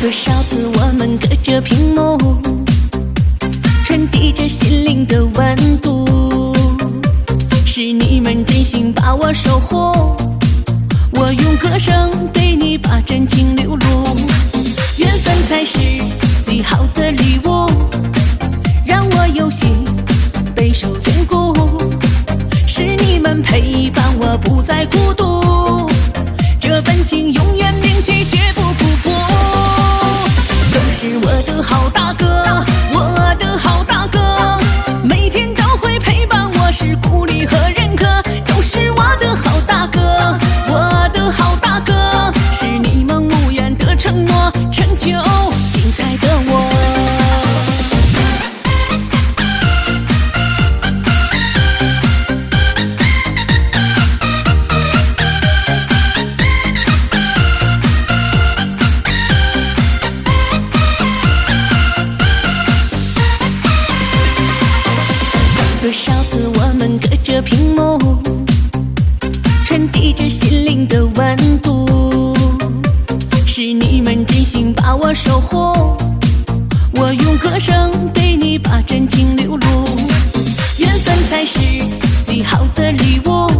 多少次我们隔着屏幕，传递着心灵的温度，是你们真心把我守护，我用歌声对你把真情流露，缘分才是最好的礼物，让我有幸备受眷顾，是你们陪伴我不再孤独，这份情永远铭记，绝不辜负。都是我的好大哥，我的好大哥，每天都会陪伴我，是鼓励和认可。都是我的好大哥，我的好大哥，是你们无言的承诺，成就精彩的我。多少次我们隔着屏幕，传递着心灵的温度，是你们真心把我守护，我用歌声对你把真情流露，缘分才是最好的礼物，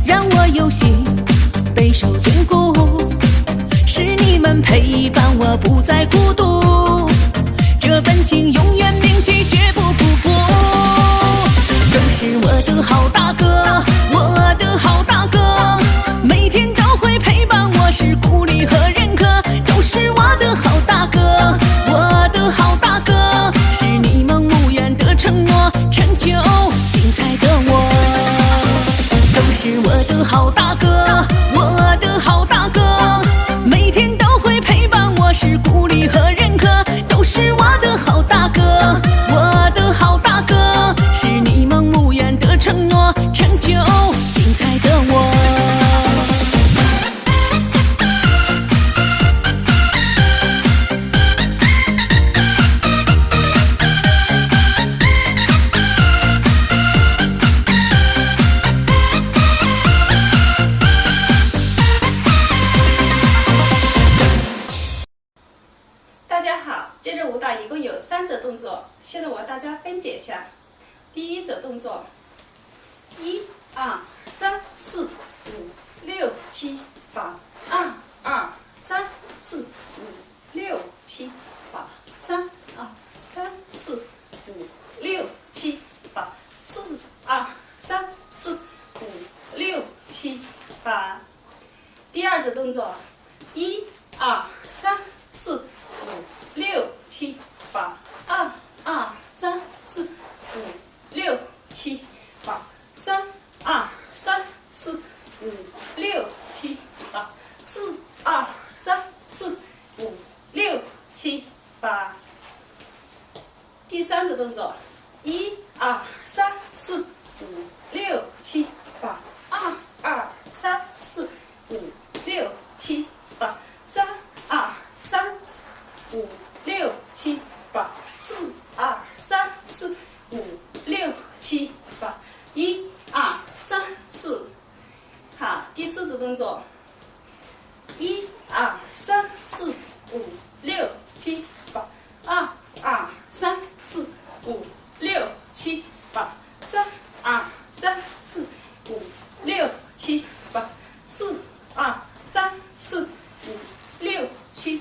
让我有幸备受眷顾，是你们陪伴我不再孤独，这份情永远铭记，绝不辜负。都是我的好大哥，我的好大哥，每天都会陪伴我，是鼓励和认可。都是我的好大哥，我的好大哥，是你们无言的承诺，成就精彩的我。都是我的好大哥，我的好大哥，每天都会陪伴我，是鼓励和认可。都是我的好大哥，我的好大哥，是你们无言的承诺，成就精彩的我。大家好，这支舞蹈一共有3组动作，现在我和大家分解一下。第一组动作，1、2、3、4、5、6、7、8，2、2、3、4、5、6、7、8，3、2、3、4、5、6、7、8，4、2、3、4、5、6、7、8。第二组动作，1、2、3、4、5、6、7、8，2、2、3、4、5、6、7、8，3、2、3、4、5、6、7、8，4、2、3、4、5、6、7、8。第三组动作，1、2、3、4、5、6、7、8，2、2、3、4、5、6、7、8，3、2、3、5、6、7、8，4、2、3、4、5、6、7、8，1、2、3、4。好，第四组动作，1、2、3、4、5、6、7、8，2、2、3、4、5、6、7、8，3、2、3、4、5、6、7、8，4、2、3、4、5、6、7、